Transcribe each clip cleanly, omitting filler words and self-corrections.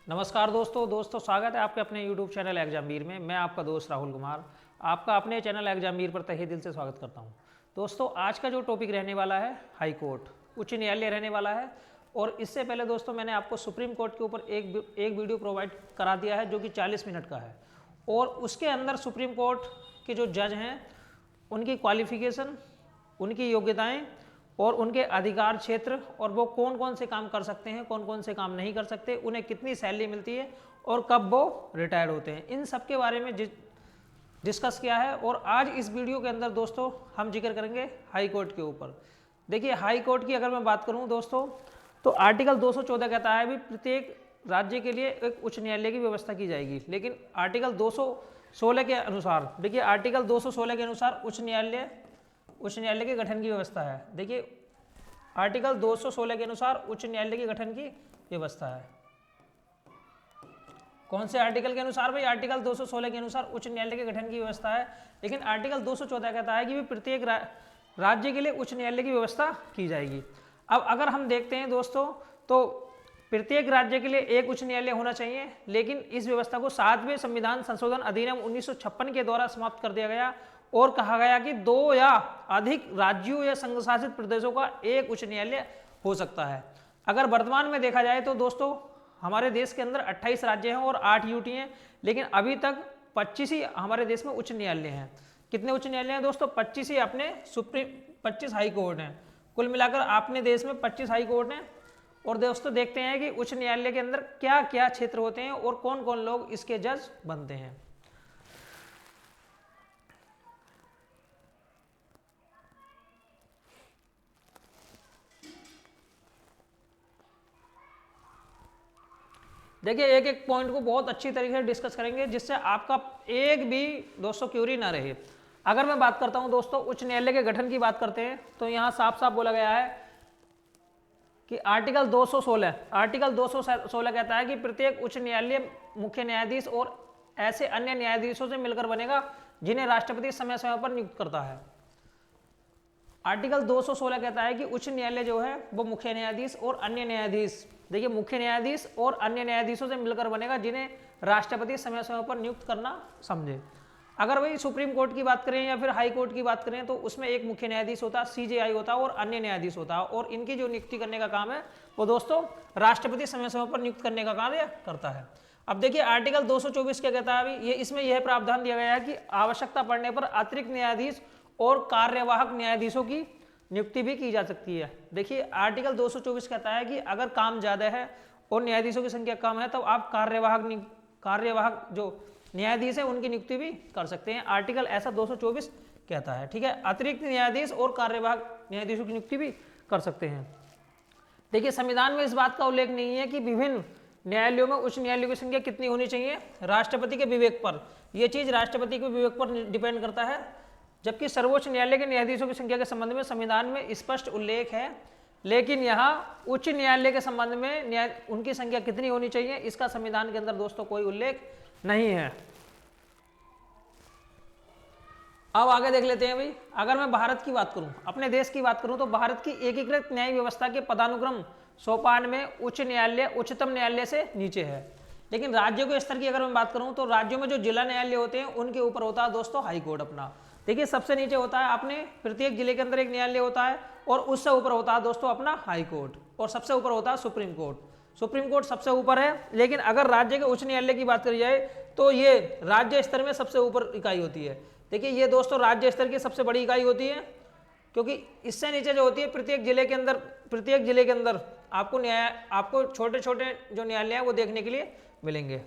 नमस्कार दोस्तों स्वागत है आपके अपने YouTube चैनल एग्जामवीर में। मैं आपका दोस्त राहुल कुमार आपका अपने चैनल एग्जामवीर पर तहे दिल से स्वागत करता हूं। दोस्तों आज का जो टॉपिक रहने वाला है हाई कोर्ट उच्च न्यायालय रहने वाला है। और इससे पहले दोस्तों मैंने आपको सुप्रीम कोर्ट के ऊपर एक वीडियो प्रोवाइड करा दिया है जो कि 40 मिनट का है। और उसके अंदर सुप्रीम कोर्ट के जो जज हैं उनकी क्वालिफिकेशन, उनकी योग्यताएँ और उनके अधिकार क्षेत्र और वो कौन कौन से काम कर सकते हैं, कौन कौन से काम नहीं कर सकते, उन्हें कितनी सैलरी मिलती है और कब वो रिटायर्ड होते हैं, इन सब के बारे में डिस्कस किया है। और आज इस वीडियो के अंदर दोस्तों हम जिक्र करेंगे हाई कोर्ट के ऊपर। देखिए हाई कोर्ट की अगर मैं बात करूं दोस्तों तो आर्टिकल 214 कहता है भी प्रत्येक राज्य के लिए एक उच्च न्यायालय की व्यवस्था की जाएगी। लेकिन आर्टिकल 216 के अनुसार, देखिए आर्टिकल 216 के अनुसार उच्च न्यायालय के गठन की व्यवस्था है। देखिए आर्टिकल 216 के अनुसार उच्च न्यायालय के गठन की व्यवस्था है। कौन से आर्टिकल के अनुसार भाई? आर्टिकल 216 के अनुसार उच्च न्यायालय के गठन की व्यवस्था है। लेकिन आर्टिकल 214 कहता है कि प्रत्येक राज्य के लिए उच्च न्यायालय की व्यवस्था की जाएगी। अब अगर हम देखते हैं दोस्तों तो प्रत्येक राज्य के लिए एक उच्च न्यायालय होना चाहिए, लेकिन इस व्यवस्था को 7वें संविधान संशोधन अधिनियम 1956 के द्वारा समाप्त कर दिया गया और कहा गया कि 2 या अधिक राज्यों या संघ शासित प्रदेशों का एक उच्च न्यायालय हो सकता है। अगर वर्तमान में देखा जाए तो दोस्तों हमारे देश के अंदर 28 राज्य हैं और 8 यूटी हैं, लेकिन अभी तक 25 ही हमारे देश में उच्च न्यायालय हैं। कितने उच्च न्यायालय हैं दोस्तों? 25 ही अपने 25 हाई कोर्ट हैं। कुल मिलाकर अपने देश में 25 हाई कोर्ट हैं। और दोस्तों देखते हैं कि उच्च न्यायालय के अंदर क्या क्या क्षेत्र होते हैं और कौन कौन लोग इसके जज बनते हैं। देखिए एक एक पॉइंट को बहुत अच्छी तरीके से डिस्कस करेंगे जिससे आपका एक भी दोस्तों क्यूरी ना रहे। अगर मैं बात करता हूं दोस्तों उच्च न्यायालय के गठन की बात करते हैं तो यहां साफ साफ बोला गया है कि आर्टिकल 216 कहता है कि प्रत्येक उच्च न्यायालय मुख्य न्यायाधीश और ऐसे अन्य न्यायाधीशों से मिलकर बनेगा जिन्हें राष्ट्रपति समय समय पर नियुक्त करता है। आर्टिकल 216 कहता है कि उच्च न्यायालय जो है वो मुख्य न्यायाधीश और अन्य न्यायाधीश, देखिए मुख्य न्यायाधीश और अन्य न्यायाधीशों से मिलकर बनेगा जिन्हें राष्ट्रपति समय समय पर नियुक्त करना समझे। अगर वही सुप्रीम कोर्ट की बात करें या फिर हाई कोर्ट की बात करें तो उसमें एक मुख्य न्यायाधीश होता है, सीजेआई होता है और अन्य न्यायाधीश होता है। और इनकी जो नियुक्ति करने का काम है वो दोस्तों राष्ट्रपति समय समय पर नियुक्त करने का कार्य करता है। अब देखिए आर्टिकल 224 क्या कहता है? अभी ये इसमें यह प्रावधान दिया गया है कि आवश्यकता पड़ने पर अतिरिक्त न्यायाधीश और कार्यवाहक न्यायाधीशों की नियुक्ति भी की जा सकती है। देखिए आर्टिकल 224 कहता है कि अगर काम ज्यादा है और न्यायाधीशों की संख्या कम है तो आप कार्यवाहक जो न्यायाधीश है उनकी नियुक्ति भी कर सकते हैं। आर्टिकल ऐसा 224 कहता है, ठीक है। अतिरिक्त न्यायाधीश और कार्यवाहक न्यायाधीशों की नियुक्ति भी कर सकते हैं। देखिए संविधान में इस बात का उल्लेख नहीं है कि विभिन्न न्यायालयों में उच्च न्यायालयों की संख्या कितनी होनी चाहिए, राष्ट्रपति के विवेक पर। यह चीज राष्ट्रपति के विवेक पर डिपेंड करता है। जबकि सर्वोच्च न्यायालय के न्यायाधीशों की संख्या के संबंध में संविधान में स्पष्ट उल्लेख है, लेकिन यहाँ उच्च न्यायालय के संबंध में उनकी संख्या कितनी होनी चाहिए इसका संविधान के अंदर दोस्तों कोई उल्लेख नहीं है। अब आगे देख लेते हैं भाई। अगर मैं भारत की बात करूं, अपने देश की बात करूं तो भारत की एकीकृत न्याय व्यवस्था के पदानुक्रम सोपान में उच्च न्यायालय उच्चतम न्यायालय से नीचे है। लेकिन राज्यों के स्तर की अगर मैं बात करूं तो राज्यों में जो जिला न्यायालय होते हैं उनके ऊपर होता है दोस्तों हाई कोर्ट अपना। देखिए सबसे नीचे होता है अपने प्रत्येक जिले के अंदर एक न्यायालय होता है और उससे ऊपर होता है दोस्तों अपना हाई कोर्ट और सबसे ऊपर होता है सुप्रीम कोर्ट। सुप्रीम कोर्ट सबसे ऊपर है। लेकिन अगर राज्य के उच्च न्यायालय की बात करी जाए तो ये राज्य स्तर में सबसे ऊपर इकाई होती है। देखिए ये दोस्तों राज्य स्तर की सबसे बड़ी इकाई होती है, क्योंकि इससे नीचे जो होती है प्रत्येक जिले के अंदर आपको छोटे छोटे जो न्यायालय हैं वो देखने के लिए मिलेंगे।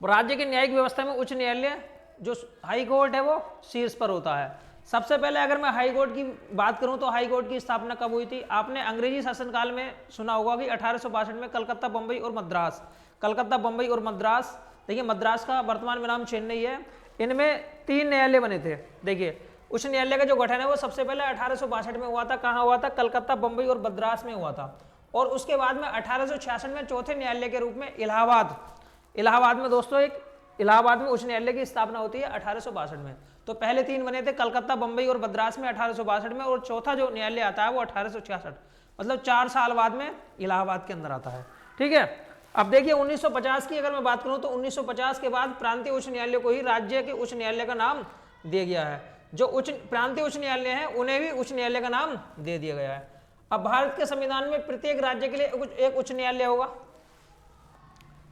राज्य की न्यायिक व्यवस्था में उच्च न्यायालय जो हाई कोर्ट है वो शीर्ष पर होता है। सबसे पहले अगर मैं हाई कोर्ट की बात करूं तो हाई कोर्ट की स्थापना कब हुई थी? आपने अंग्रेजी शासनकाल में सुना होगा कि 1862 में कलकत्ता, बंबई और मद्रास, देखिए मद्रास का वर्तमान में नाम चेन्नई है, इनमें 3 न्यायालय बने थे। देखिए उच्च न्यायालय का जो गठन है वो सबसे पहले 1862 में हुआ था। कहाँ हुआ था? कलकत्ता, बंबई और मद्रास में हुआ था। और उसके बाद में 1866 में चौथे न्यायालय के रूप में इलाहाबाद में दोस्तों इलाहाबाद में उच्च न्यायालय की स्थापना होती है 1862 में। तो पहले 3 बने थे कलकत्ता, बंबई और मद्रास में 1862 में, और चौथा जो न्यायालय आता है वो 1866, मतलब 4 साल बाद में इलाहाबाद के अंदर आता है, ठीक है। अब देखिए 1950 की अगर मैं बात करूं तो 1950 के बाद प्रांतीय उच्च न्यायालय को ही राज्य के उच्च न्यायालय का नाम दिया गया है। जो प्रांतीय उच्च न्यायालय हैं उन्हें भी उच्च न्यायालय का नाम दे दिया गया है। अब भारत के संविधान में प्रत्येक राज्य के लिए एक उच्च न्यायालय होगा।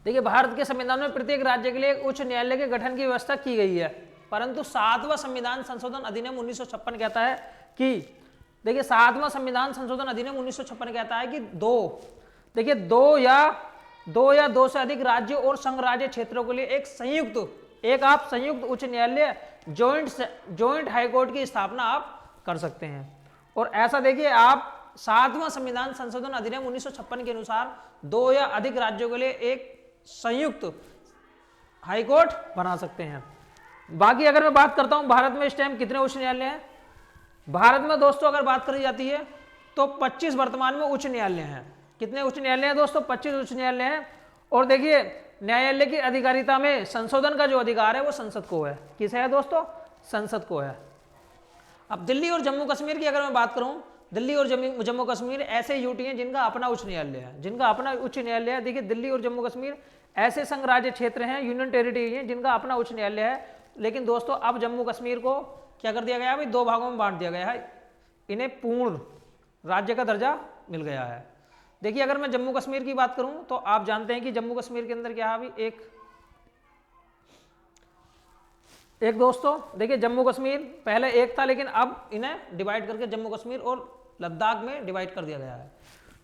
देखिए भारत के संविधान में प्रत्येक राज्य के लिए एक उच्च न्यायालय के गठन की व्यवस्था की गई है, परंतु 7वां संविधान संशोधन अधिनियम 1956 कहता है कि देखिए 7वां संविधान संशोधन अधिनियम 1956 कहता है कि दो या दो से अधिक राज्यों और संघ राज्य क्षेत्रों के लिए एक संयुक्त उच्च न्यायालय जॉइंट हाई कोर्ट की स्थापना आप कर सकते हैं। और ऐसा देखिए आप 7वां संविधान संशोधन अधिनियम 1956 के अनुसार 2 या अधिक राज्यों के लिए एक संयुक्त हाई कोर्ट बना सकते हैं। बाकी अगर मैं बात करता हूं भारत में इस टाइम कितने उच्च न्यायालय हैं, भारत में दोस्तों अगर बात करी जाती है तो 25 वर्तमान में उच्च न्यायालय हैं। कितने उच्च न्यायालय हैं दोस्तों? 25 उच्च न्यायालय हैं। और देखिए न्यायालय की अधिकारिता में संशोधन का जो अधिकार है वो संसद को है। किसे है दोस्तों? संसद को है। अब दिल्ली और जम्मू कश्मीर की अगर मैं बात करूं, दिल्ली और जम्मू कश्मीर ऐसे यूटी हैं जिनका अपना उच्च न्यायालय है, देखिए दिल्ली और जम्मू कश्मीर ऐसे संघ राज्य क्षेत्र हैं, यूनियन टेरिटरी हैं जिनका अपना उच्च न्यायालय है। लेकिन दोस्तों अब जम्मू कश्मीर को क्या कर दिया गया है भाई? 2 भागों में बांट दिया गया है, इन्हें पूर्ण राज्य का दर्जा मिल गया है। देखिए अगर मैं जम्मू कश्मीर की बात करूं तो आप जानते हैं कि जम्मू कश्मीर के अंदर क्या है अभी एक दोस्तों देखिए जम्मू कश्मीर पहले एक था, लेकिन अब इन्हें डिवाइड करके जम्मू कश्मीर और लद्दाख में डिवाइड कर दिया गया है।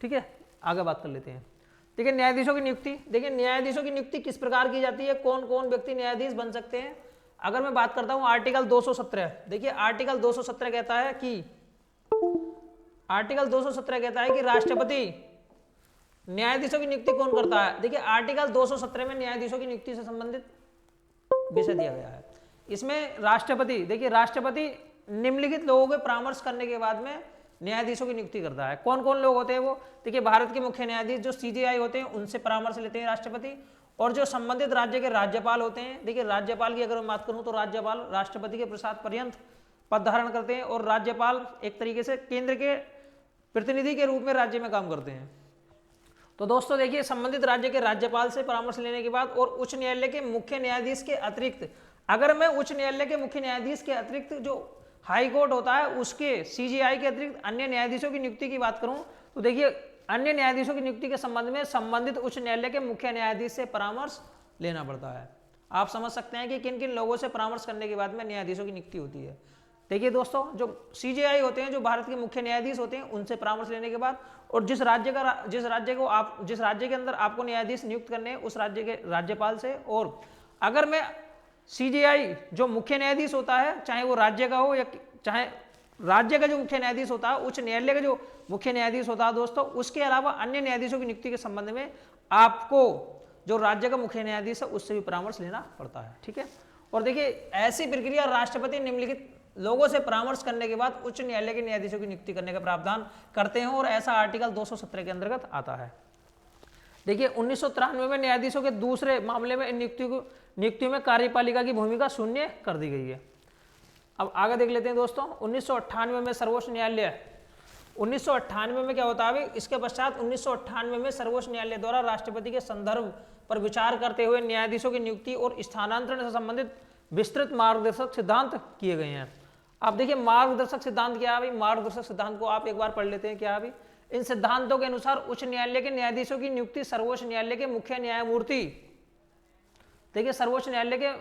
ठीक है, आगे बात कर लेते हैं। देखिए न्यायाधीशों की नियुक्ति, देखिए न्यायाधीशों की नियुक्ति किस प्रकार की जाती है, कौन कौन व्यक्ति न्यायाधीश बन सकते हैं। अगर मैं बात करता हूं आर्टिकल 217, देखिए आर्टिकल 217 कहता है कि राष्ट्रपति न्यायाधीशों की नियुक्ति कौन करता है। देखिए आर्टिकल 217 में न्यायाधीशों की नियुक्ति से संबंधित विषय दिया गया है। इसमें राष्ट्रपति निम्नलिखित लोगों के परामर्श करने के बाद में न्यायाधीशों की नियुक्ति करता है। कौन कौन लोग होते हैं वो? देखिए भारत के मुख्य न्यायाधीश जो सीजेआई होते हैं उनसे परामर्श लेते हैं राष्ट्रपति, और जो संबंधित राज्य के राज्यपाल होते हैं। देखिए राज्यपाल की अगर मैं बात करूं तो राज्यपाल राष्ट्रपति के प्रसाद पर्यंत पद धारण करते हैं, और राज्यपाल एक तरीके से केंद्र के प्रतिनिधि के रूप में राज्य में काम करते हैं। तो दोस्तों देखिए संबंधित राज्य के राज्यपाल से परामर्श लेने के बाद और उच्च न्यायालय के मुख्य न्यायाधीश के अतिरिक्त, अगर मैं उच्च न्यायालय के मुख्य न्यायाधीश के अतिरिक्त जो हाई कोर्ट होता है उसके सीजीआई के अतिरिक्त अन्य न्यायाधीशों की नियुक्ति की बात करूं तो देखिए अन्य न्यायाधीशों की नियुक्ति के संबंध में संबंधित उच्च न्यायालय के मुख्य न्यायाधीश से परामर्श लेना पड़ता है। आप समझ सकते हैं कि किन किन लोगों से परामर्श करने के बाद में न्यायाधीशों की नियुक्ति होती है। देखिए दोस्तों जो सीजेआई होते हैं, जो भारत के मुख्य न्यायाधीश होते हैं, उनसे परामर्श लेने के बाद, और जिस राज्य के अंदर आपको न्यायाधीश नियुक्त करने हैं उस राज्य के राज्यपाल से। और अगर मैं सीजेआई जो मुख्य न्यायाधीश होता है, चाहे वो राज्य का हो या चाहे राज्य का जो मुख्य न्यायाधीश होता है, उच्च न्यायालय का जो मुख्य न्यायाधीश होता है दोस्तों, उसके अलावा अन्य न्यायाधीशों की नियुक्ति के संबंध में आपको जो राज्य का मुख्य न्यायाधीश है उससे भी परामर्श लेना पड़ता है। ठीक है, और देखिए ऐसी प्रक्रिया राष्ट्रपति निम्नलिखित लोगों से परामर्श करने के बाद उच्च न्यायालय के न्यायाधीशों की नियुक्ति करने का प्रावधान करते हैं, और ऐसा आर्टिकल 217 के अंतर्गत आता है। देखिए 1993 में न्यायाधीशों के दूसरे मामले में नियुक्ति में कार्यपालिका की भूमिका शून्य कर दी गई है। अब आगे देख लेते हैं दोस्तों 1998 में सर्वोच्च न्यायालय 1998 में क्या होता है, इसके पश्चात 1998 में सर्वोच्च न्यायालय द्वारा राष्ट्रपति के संदर्भ पर विचार करते हुए न्यायाधीशों की नियुक्ति और स्थानांतरण से संबंधित विस्तृत मार्गदर्शक सिद्धांत किए गए हैं। अब देखिए मार्गदर्शक सिद्धांत क्या है भाई, मार्गदर्शक सिद्धांत को आप एक बार पढ़ लेते हैं क्या है भाई। इन सिद्धांतों के अनुसार उच्च न्यायालय के न्यायाधीशों की नियुक्ति सर्वोच्च न्यायालय के मुख्य न्यायमूर्ति, देखिए सर्वोच्च न्यायालय के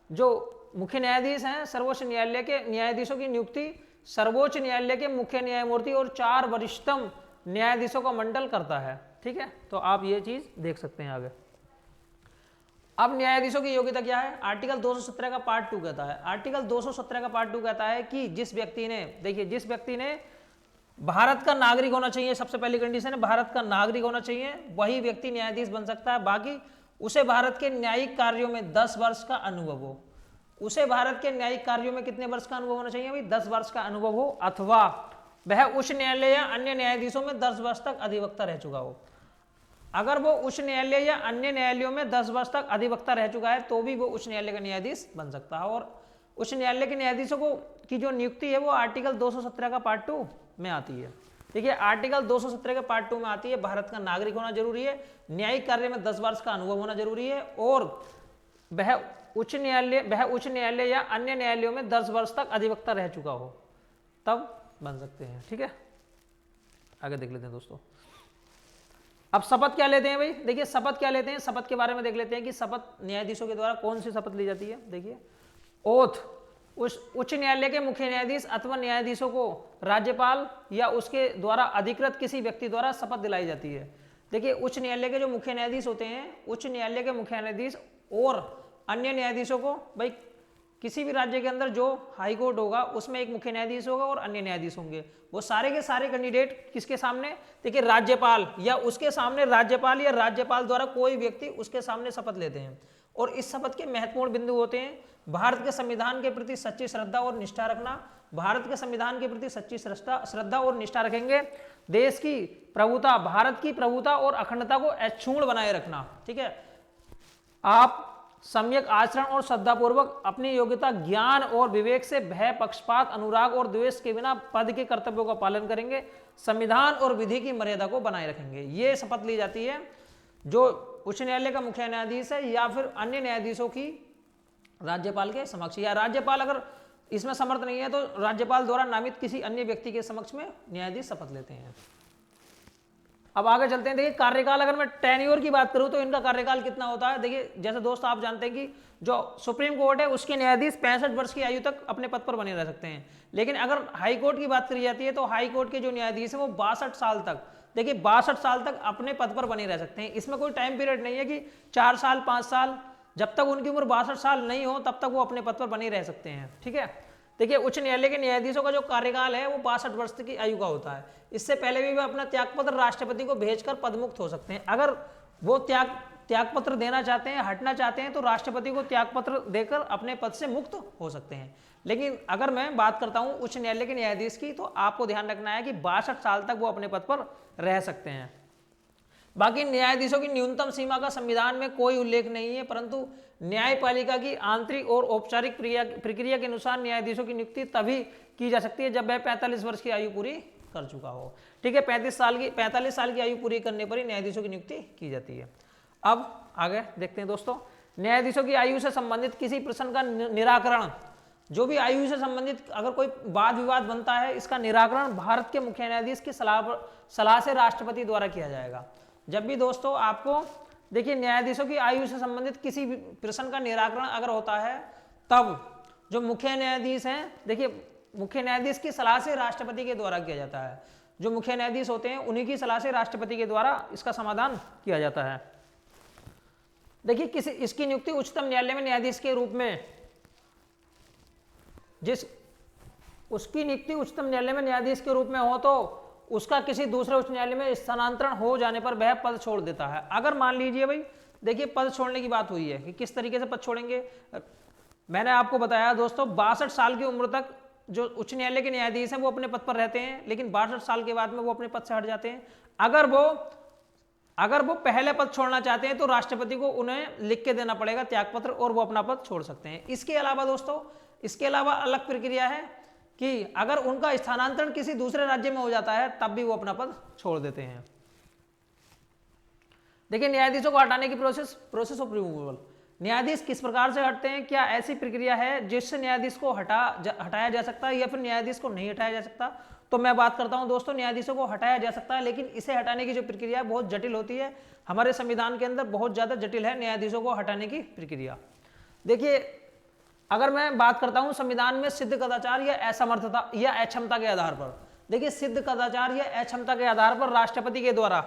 जो मुख्य न्यायाधीश हैं, सर्वोच्च न्यायालय के न्यायाधीशों की नियुक्ति सर्वोच्च न्यायालय के मुख्य न्यायमूर्ति और 4 वरिष्ठतम न्यायाधीशों का मंडल करता है। ठीक है, तो आप ये चीज देख सकते हैं आगे। अब न्यायाधीशों की योग्यता क्या है, आर्टिकल 217 का पार्ट 2 कहता है, आर्टिकल 217 का पार्ट 2 कहता है कि जिस व्यक्ति ने भारत का नागरिक होना चाहिए, सबसे पहली कंडीशन है भारत का नागरिक होना चाहिए, वही व्यक्ति न्यायाधीश बन सकता है। बाकी उसे भारत के न्यायिक कार्यों में 10 वर्ष का अनुभव हो, उसे भारत के न्यायिक कार्यों में कितने वर्ष का अनुभव होना चाहिए भाई, 10 वर्ष का अनुभव हो, अथवा वह उच्च न्यायालय या अन्य न्यायाधीशों में 10 वर्ष तक अधिवक्ता रह चुका हो। अगर वो उच्च न्यायालय या अन्य न्यायालयों में 10 वर्ष तक अधिवक्ता रह चुका है तो भी वो उच्च न्यायालय का न्यायाधीश बन सकता है। और उच्च न्यायालय के न्यायाधीशों को की जो नियुक्ति है वो आर्टिकल 217 का पार्ट 2 में आती है। देखिए आर्टिकल 217 के पार्ट 2 में आती है भारत का नागरिक होना जरूरी है, न्यायिक कार्य में 10 वर्ष का अनुभव होना जरूरी है, और वह उच्च न्यायालय या अन्य न्यायालयों में 10 वर्ष तक अधिवक्ता रह चुका हो, तब बन सकते हैं। ठीक है, आगे देख लेते हैं दोस्तों। अब शपथ क्या लेते हैं भाई, देखिए शपथ क्या लेते हैं, शपथ के बारे में देख लेते हैं कि शपथ न्यायाधीशों के द्वारा कौन सी शपथ ली जाती है। देखिए ओथ, उच्च न्यायालय के मुख्य न्यायाधीश अथवा न्यायाधीशों को राज्यपाल या उसके द्वारा अधिकृत किसी व्यक्ति द्वारा शपथ दिलाई जाती है। देखिए उच्च न्यायालय के जो मुख्य न्यायाधीश होते हैं, उच्च न्यायालय के मुख्य न्यायाधीश और अन्य न्यायाधीशों को, भाई किसी भी राज्य के अंदर जो हाई कोर्ट होगा उसमें एक मुख्य न्यायाधीश होगा और अन्य न्यायाधीश होंगे, वो सारे के सारे कैंडिडेट किसके सामने, देखिए राज्यपाल या उसके सामने, राज्यपाल या राज्यपाल द्वारा कोई व्यक्ति उसके सामने शपथ लेते हैं। और इस शपथ के महत्वपूर्ण बिंदु होते हैं भारत के संविधान के प्रति सच्ची श्रद्धा और निष्ठा रखना, भारत के संविधान के प्रति सच्ची श्रद्धा और निष्ठा रखेंगे, देश की प्रभुता, भारत की प्रभुता और अखंडता को अक्षुण्ण बनाए रखना। ठीक है, आप सम्यक आचरण और श्रद्धापूर्वक अपनी योग्यता, ज्ञान और विवेक से भय, पक्षपात, अनुराग और द्वेष के बिना पद के कर्तव्यों का पालन करेंगे, संविधान और विधि की मर्यादा को बनाए रखेंगे। ये शपथ ली जाती है जो उच्च न्यायालय का मुख्य न्यायाधीश है या फिर अन्य न्यायाधीशों की राज्यपाल के समक्ष, या राज्यपाल अगर इसमें समर्थ नहीं है तो राज्यपाल द्वारा नामित किसी अन्य व्यक्ति के समक्ष में न्यायाधीश शपथ लेते हैं। अब आगे चलते हैं। देखिए कार्यकाल, अगर मैं टेन्योर की बात करूं तो इनका कार्यकाल कितना होता है। देखिए जैसे दोस्त आप जानते हैं कि जो सुप्रीम कोर्ट है उसके न्यायाधीश 65 वर्ष की आयु तक अपने पद पर बने रह सकते हैं, लेकिन अगर हाई कोर्ट की बात करी जाती है तो हाई कोर्ट के जो न्यायाधीश है वो 62 साल तक, देखिए 62 साल तक अपने पद पर बने रह सकते हैं। इसमें कोई टाइम पीरियड नहीं है कि 4 साल 5 साल, जब तक उनकी उम्र 62 साल नहीं हो तब तक वो अपने पद पर बने रह सकते हैं। ठीक है, देखिए उच्च न्यायालय के न्यायाधीशों का जो कार्यकाल है वो 62 वर्ष की आयु का होता है। इससे पहले भी वे अपना त्यागपत्र राष्ट्रपति को भेजकर पदमुक्त हो सकते हैं। अगर वो त्यागपत्र देना चाहते हैं, हटना चाहते हैं, तो राष्ट्रपति को त्यागपत्र देकर अपने पद से मुक्त हो सकते हैं। लेकिन अगर मैं बात करता हूं उच्च न्यायालय के न्यायाधीश की, तो आपको ध्यान रखना है कि 62 साल तक वो अपने पद पर रह सकते हैं। बाकी न्यायाधीशों की न्यूनतम सीमा का संविधान में कोई उल्लेख नहीं है, परंतु न्यायपालिका की आंतरिक और औपचारिक प्रक्रिया के अनुसार न्यायाधीशों की नियुक्ति तभी की जा सकती है जब वह 45 वर्ष की आयु पूरी कर चुका हो। ठीक है, 45 साल की आयु पूरी करने पर ही न्यायाधीशों की नियुक्ति की जाती है। अब आगे देखते हैं दोस्तों, न्यायाधीशों की आयु से संबंधित किसी प्रश्न का निराकरण, जो भी आयु से संबंधित अगर कोई वाद विवाद बनता है, इसका निराकरण भारत के मुख्य न्यायाधीश की सलाह से राष्ट्रपति द्वारा किया जाएगा। जब भी दोस्तों आपको देखिए न्यायाधीशों की आयु से संबंधित किसी भी प्रश्न का निराकरण अगर होता है, तब जो मुख्य न्यायाधीश हैं, देखिए मुख्य न्यायाधीश की सलाह से राष्ट्रपति के द्वारा किया जाता है। जो मुख्य न्यायाधीश होते हैं उन्हीं की सलाह से राष्ट्रपति के द्वारा इसका समाधान किया जाता है। देखिए इसकी नियुक्ति उच्चतम न्यायालय में न्यायाधीश के रूप में, उसकी नियुक्ति उच्चतम न्यायालय में न्यायाधीश के रूप में हो तो उसका किसी दूसरे उच्च न्यायालय में स्थानांतरण हो जाने पर वह पद छोड़ देता है। अगर मान लीजिए भाई, देखिए पद छोड़ने की बात हुई है कि किस तरीके से पद छोड़ेंगे। मैंने आपको बताया दोस्तों 62 साल की उम्र तक जो उच्च न्यायालय के न्यायाधीश हैं वो अपने पद पर रहते हैं, लेकिन 62 साल के बाद में वो अपने पद से हट जाते हैं। अगर वो पहले पद छोड़ना चाहते हैं तो राष्ट्रपति को उन्हें लिख के देना पड़ेगा त्यागपत्र, और वो अपना पद छोड़ सकते हैं। इसके अलावा दोस्तों, इसके अलावा अलग प्रक्रिया है कि अगर उनका स्थानांतरण किसी दूसरे राज्य में हो जाता है तब भी वो अपना पद छोड़ देते हैं। देखिए न्यायाधीशों को हटाने की प्रोसेस ऑफ रिमूवल, न्यायाधीश किस प्रकार से हटते हैं, क्या ऐसी प्रक्रिया है जिससे न्यायाधीश को हटाया जा सकता है या फिर न्यायाधीश को नहीं हटाया जा सकता। तो मैं बात करता हूं दोस्तों, न्यायाधीशों को हटाया जा सकता है, लेकिन इसे हटाने की जो प्रक्रिया है बहुत जटिल होती है। हमारे संविधान के अंदर बहुत ज्यादा जटिल है न्यायाधीशों को हटाने की प्रक्रिया। देखिए अगर मैं बात करता हूं संविधान में सिद्ध कदाचार या असमर्थता या अक्षमता के आधार पर, देखिए सिद्ध कदाचार या अक्षमता के आधार पर राष्ट्रपति के द्वारा,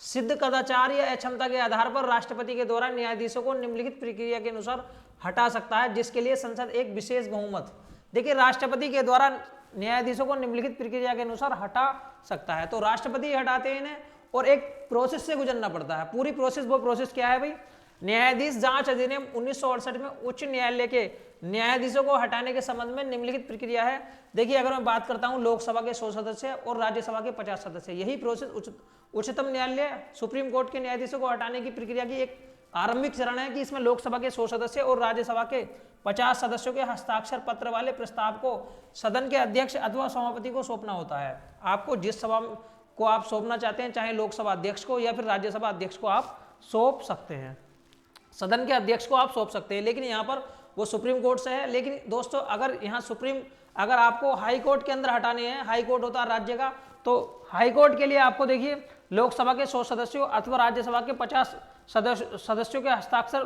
सिद्ध कदाचार या अक्षमता के आधार पर राष्ट्रपति के द्वारा न्यायाधीशों को निम्नलिखित प्रक्रिया के अनुसार हटा सकता है, जिसके लिए संसद एक विशेष बहुमत, देखिए राष्ट्रपति के द्वारा न्यायाधीशों को निम्नलिखित प्रक्रिया के अनुसार हटा सकता है। तो राष्ट्रपति हटाते हैं इन्हें और एक प्रोसेस से गुजरना पड़ता है। पूरी प्रोसेस, वो प्रोसेस क्या है भाई, न्यायाधीश जांच अधिनियम 1968 में उच्च न्यायालय के न्यायाधीशों को हटाने के संबंध में निम्नलिखित प्रक्रिया है। देखिए अगर मैं बात करता हूं लोकसभा के 100 सदस्य और राज्यसभा के 50 सदस्य, यही प्रोसेस उच्चतम न्यायालय सुप्रीम कोर्ट के न्यायाधीशों को हटाने की प्रक्रिया की एक आरंभिक चरण है कि इसमें लोकसभा के 100 सदस्य और राज्यसभा के 50 सदस्यों के हस्ताक्षर पत्र वाले प्रस्ताव को सदन के अध्यक्ष अथवा सभापति को सौंपना होता है। आपको जिस सभा को आप सौंपना चाहते हैं, चाहे लोकसभा अध्यक्ष को या फिर राज्यसभा अध्यक्ष को आप सौंप सकते हैं, सदन के अध्यक्ष को आप सौंप सकते हैं। लेकिन यहाँ पर वो सुप्रीम कोर्ट से है। लेकिन दोस्तों अगर यहाँ अगर आपको हाई कोर्ट के अंदर हटाने हैं, हाई कोर्ट होता है राज्य का, तो हाई कोर्ट के लिए आपको देखिए लोकसभा के 100 सदस्यों अथवा राज्यसभा के 50 सदस्यों के हस्ताक्षर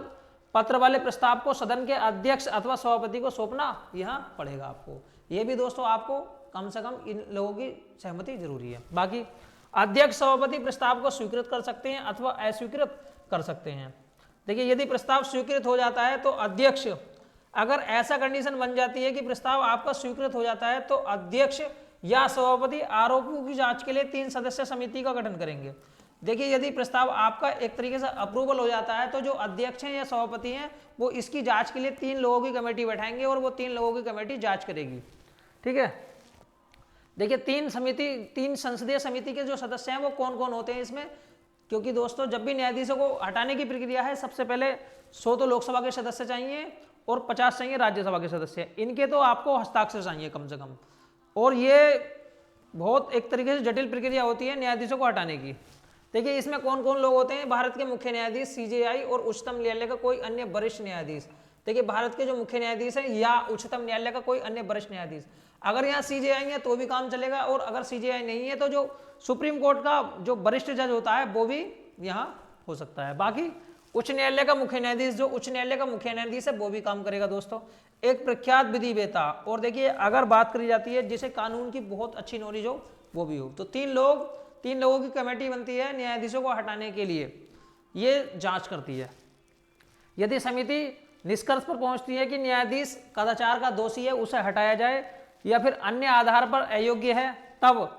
पत्र वाले प्रस्ताव को सदन के अध्यक्ष अथवा सभापति को सौंपना यहाँ पड़ेगा आपको। ये भी दोस्तों आपको कम से कम इन लोगों की सहमति जरूरी है। बाकी अध्यक्ष सभापति प्रस्ताव को स्वीकृत कर सकते हैं अथवा अस्वीकृत कर सकते हैं। देखिए यदि प्रस्ताव स्वीकृत हो जाता है तो अध्यक्ष, अगर ऐसा कंडीशन बन जाती है कि प्रस्ताव आपका स्वीकृत हो जाता है तो अध्यक्ष या सभापति आरोपों की जांच के लिए 3 सदस्य समिति का गठन करेंगे। देखिए यदि प्रस्ताव आपका एक तरीके से अप्रूवल हो जाता है तो जो अध्यक्ष हैं या सभापति हैं वो इसकी जांच के लिए 3 लोगों की कमेटी बैठाएंगे और वो 3 लोगों की कमेटी जांच करेगी। ठीक है, देखिए 3 संसदीय समिति के जो सदस्य हैं वो कौन कौन होते हैं इसमें, क्योंकि दोस्तों जब भी न्यायाधीशों को हटाने की प्रक्रिया है सबसे पहले 100 तो लोकसभा के सदस्य चाहिए और 50 चाहिए राज्यसभा के सदस्य। इनके तो आपको हस्ताक्षर चाहिए कम से कम, और ये बहुत एक तरीके से जटिल प्रक्रिया होती है न्यायाधीशों को हटाने की। देखिए इसमें कौन कौन लोग होते हैं, भारत के मुख्य न्यायाधीश, सीजेआई और उच्चतम न्यायालय का कोई अन्य वरिष्ठ न्यायाधीश। देखिए भारत के जो मुख्य न्यायाधीश हैं या उच्चतम न्यायालय का कोई अन्य वरिष्ठ न्यायाधीश। अगर यहाँ सीजेआई है तो भी काम चलेगा, और अगर सीजेआई नहीं है तो जो सुप्रीम कोर्ट का जो वरिष्ठ जज होता है वो भी यहाँ हो सकता है। बाकी उच्च न्यायालय का मुख्य न्यायाधीश, जो उच्च न्यायालय का मुख्य न्यायाधीश है वो भी काम करेगा दोस्तों। एक प्रख्यात विधि वेता, और देखिए अगर बात करी जाती है जिसे कानून की बहुत अच्छी नॉलेज हो वो भी हो, तो 3 लोगों की कमेटी बनती है न्यायाधीशों को हटाने के लिए, ये जांच करती है। यदि समिति निष्कर्ष पर पहुंचती है कि न्यायाधीश कदाचार का दोषी है, उसे हटाया जाए या फिर अन्य आधार पर अयोग्य है, तब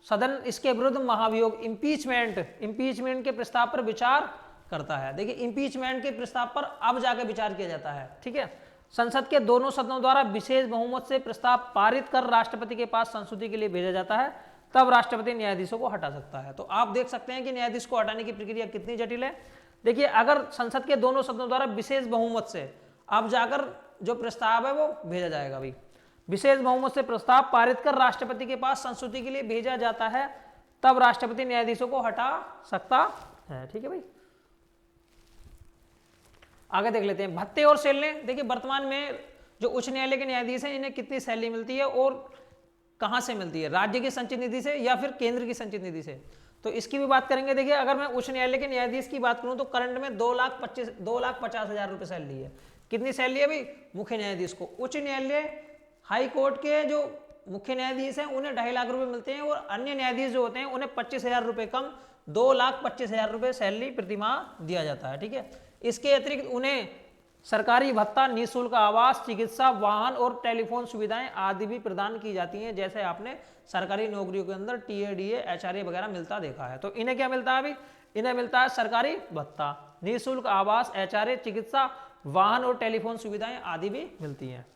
सदन इसके विरुद्ध महाभियोग इम्पीचमेंट के प्रस्ताव पर विचार करता है। देखिए इम्पीचमेंट के प्रस्ताव पर अब जाकर विचार किया जाता है। ठीक है, संसद के दोनों सदनों द्वारा विशेष बहुमत से प्रस्ताव पारित कर राष्ट्रपति के पास संस्तुति के लिए भेजा जाता है, तब राष्ट्रपति न्यायाधीशों को हटा सकता है। तो आप देख सकते हैं कि न्यायाधीश को हटाने की प्रक्रिया कितनी जटिल है। देखिए अगर संसद के दोनों सदनों द्वारा विशेष बहुमत से अब जाकर जो प्रस्ताव है वो भेजा जाएगा भाई, विशेष बहुमत से प्रस्ताव पारित कर राष्ट्रपति के पास संस्तुति के लिए भेजा जाता है, तब राष्ट्रपति न्यायाधीशों को हटा सकता है। ठीक है भाई, आगे देख लेते हैं भत्ते और सैलरी। देखिए वर्तमान में जो उच्च न्यायालय के न्यायाधीश हैं इन्हें कितनी सैलरी मिलती है और कहां से मिलती है, राज्य की संचित निधि से या फिर केंद्र की संचित निधि से, तो इसकी भी बात करेंगे। देखिए अगर मैं उच्च न्यायालय के न्यायाधीश की बात करूं तो करंट में 2,50,000 रुपए सैलरी है। कितनी सैलरी है भाई मुख्य न्यायाधीश को? उच्च न्यायालय हाई कोर्ट के जो मुख्य न्यायाधीश हैं उन्हें 2.5 लाख रुपए मिलते हैं, और अन्य न्यायाधीश जो होते हैं उन्हें 25,000 रुपए कम 2,25,000 रुपए सैलरी प्रतिमाह दिया जाता है। ठीक है, इसके अतिरिक्त उन्हें सरकारी भत्ता, निःशुल्क आवास, चिकित्सा, वाहन और टेलीफोन सुविधाएं आदि भी प्रदान की जाती हैं, जैसे आपने सरकारी नौकरियों के अंदर टीए, डीए, एचआरए वगैरह मिलता देखा है। तो इन्हें क्या मिलता है अभी? इन्हें मिलता है सरकारी भत्ता, निःशुल्क आवास, एचआरए, चिकित्सा, वाहन और टेलीफोन सुविधाएं आदि भी मिलती हैं।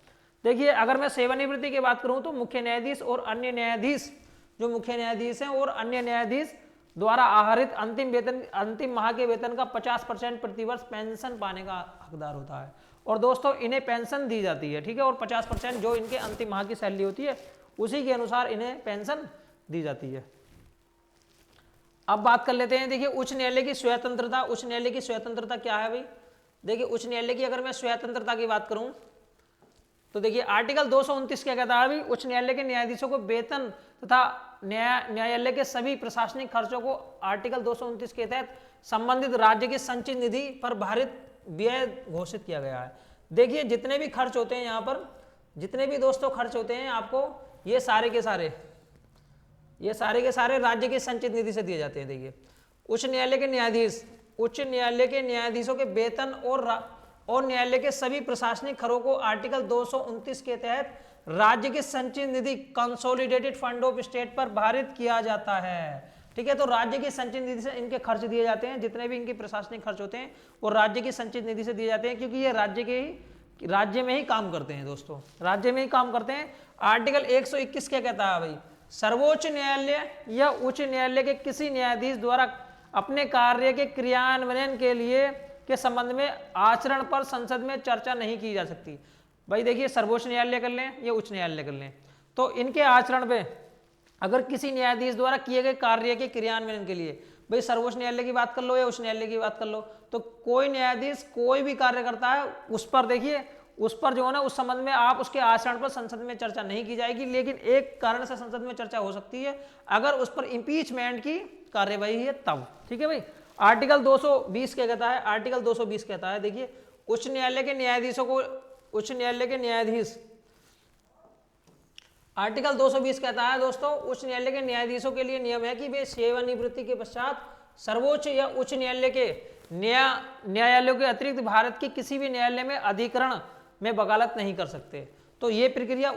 देखिए अगर मैं सेवानिवृत्ति की बात करूं तो मुख्य न्यायाधीश और अन्य न्यायाधीश, जो मुख्य न्यायाधीश हैं और अन्य न्यायाधीश द्वारा आहरित अंतिम माह के वेतन का 50% प्रतिवर्ष पेंशन पाने का हकदार होता है, और दोस्तों इन्हें पेंशन दी जाती है। ठीक है, और 50% जो इनके अंतिम माह की सैलरी होती है उसी के अनुसार इन्हें पेंशन दी जाती है। अब बात कर लेते हैं, देखिए उच्च न्यायालय की स्वतंत्रता। उच्च न्यायालय की स्वतंत्रता क्या है भाई? देखिए उच्च न्यायालय की अगर मैं स्वतंत्रता की बात करूं तो देखिए आर्टिकल 229 क्या कहता है? उच्च न्यायालय के न्यायाधीशों को वेतन तथा न्यायालय के सभी प्रशासनिक खर्चों को आर्टिकल 229 के तहत संबंधित राज्य की संचित निधि पर भारित व्यय घोषित किया गया है। देखिए जितने भी खर्च होते हैं यहाँ पर, जितने भी दोस्तों खर्च होते हैं आपको, ये सारे के सारे राज्य की संचित निधि से दिए जाते हैं। देखिए उच्च न्यायालय के न्यायाधीशों के वेतन और न्यायालय के सभी प्रशासनिक खर्चों को आर्टिकल 229 के तहत राज्य की संचित निधि कंसोलिडेटेड फंड ऑफ स्टेट पर भारित किया जाता है। ठीक है, तो राज्य की संचित निधि से इनके खर्च दिए जाते हैं, जितने भी इनके प्रशासनिक खर्च होते हैं वो राज्य की संचित निधि से दिए जाते हैं, क्योंकि ये राज्य में ही काम करते हैं दोस्तों, राज्य में ही काम करते हैं। आर्टिकल 121 क्या कहता है भाई? सर्वोच्च न्यायालय या उच्च न्यायालय के किसी न्यायाधीश द्वारा अपने कार्य के क्रियान्वयन के लिए के संबंध में आचरण पर संसद में चर्चा नहीं की जा सकती। भाई देखिए, सर्वोच्च न्यायालय कर लें या उच्च न्यायालय कर लें, तो इनके आचरण पे अगर किसी न्यायाधीश द्वारा किए गए कार्य के क्रियान्वयन के लिए, भाई सर्वोच्च न्यायालय की बात कर लो या उच्च न्यायालय की बात कर लो, तो कोई न्यायाधीश कोई भी कार्य करता है उस पर देखिए, उस पर जो है ना, उस संबंध में आप उसके आचरण पर संसद में चर्चा नहीं की जाएगी। लेकिन एक कारण से संसद में चर्चा हो सकती है, अगर उस पर इंपीचमेंट की कार्यवाही है तब। ठीक है भाई। आर्टिकल 220 क्या कहता है? आर्टिकल 220 कहता है, देखिए, उच्च न्यायालय के न्यायाधीशों को, उच्च न्यायालय के न्यायाधीश, आर्टिकल 220 कहता है दोस्तों, उच्च न्यायालय के न्यायाधीशों के लिए नियम है कि वे सेवानिवृत्ति के पश्चात सर्वोच्च या उच्च न्यायालय के न्यायालयों के अतिरिक्त भारत के किसी भी न्यायालय में अधिकरण में वकालत नहीं कर सकते। तो ये प्रक्रिया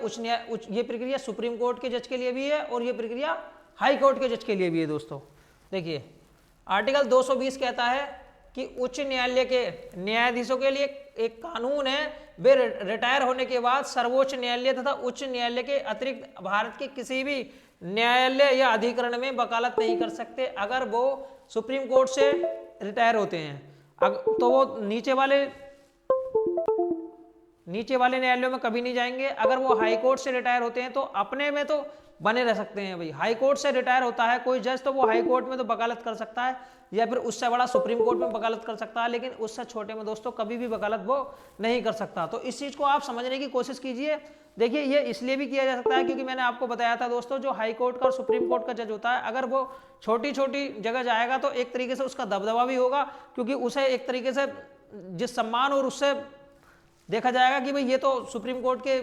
ये प्रक्रिया सुप्रीम कोर्ट के जज के लिए भी है और ये प्रक्रिया हाई कोर्ट के जज के लिए भी है दोस्तों। देखिए, आर्टिकल 220 कहता है कि उच्च न्यायालय के न्यायाधीशों के लिए एक कानून है, वे रिटायर होने के बाद सर्वोच्च न्यायालय तथा उच्च न्यायालय के अतिरिक्त भारत के किसी भी न्यायालय या अधिकरण में वकालत नहीं कर सकते अगर वो सुप्रीम कोर्ट से रिटायर होते हैं। तो वो नीचे वाले न्यायालयों में कभी नहीं जाएंगे। अगर वो हाई कोर्ट से रिटायर होते हैं तो अपने में तो बने रह सकते हैं भाई। हाई कोर्ट से रिटायर होता है कोई जज, तो वो हाई कोर्ट में तो वकालत कर सकता है या फिर उससे बड़ा सुप्रीम कोर्ट में वकालत कर सकता है, लेकिन उससे छोटे में दोस्तों कभी भी वकालत वो नहीं कर सकता। तो इस चीज को आप समझने की कोशिश कीजिए। देखिए, ये इसलिए भी किया जा सकता है क्योंकि मैंने आपको बताया था दोस्तों, जो हाई कोर्ट का और सुप्रीम कोर्ट का जज होता है, अगर वो छोटी छोटी जगह जाएगा तो एक तरीके से उसका दबदबा भी होगा, क्योंकि उसे एक तरीके से जिस सम्मान और उससे देखा जाएगा कि भाई ये तो सुप्रीम कोर्ट के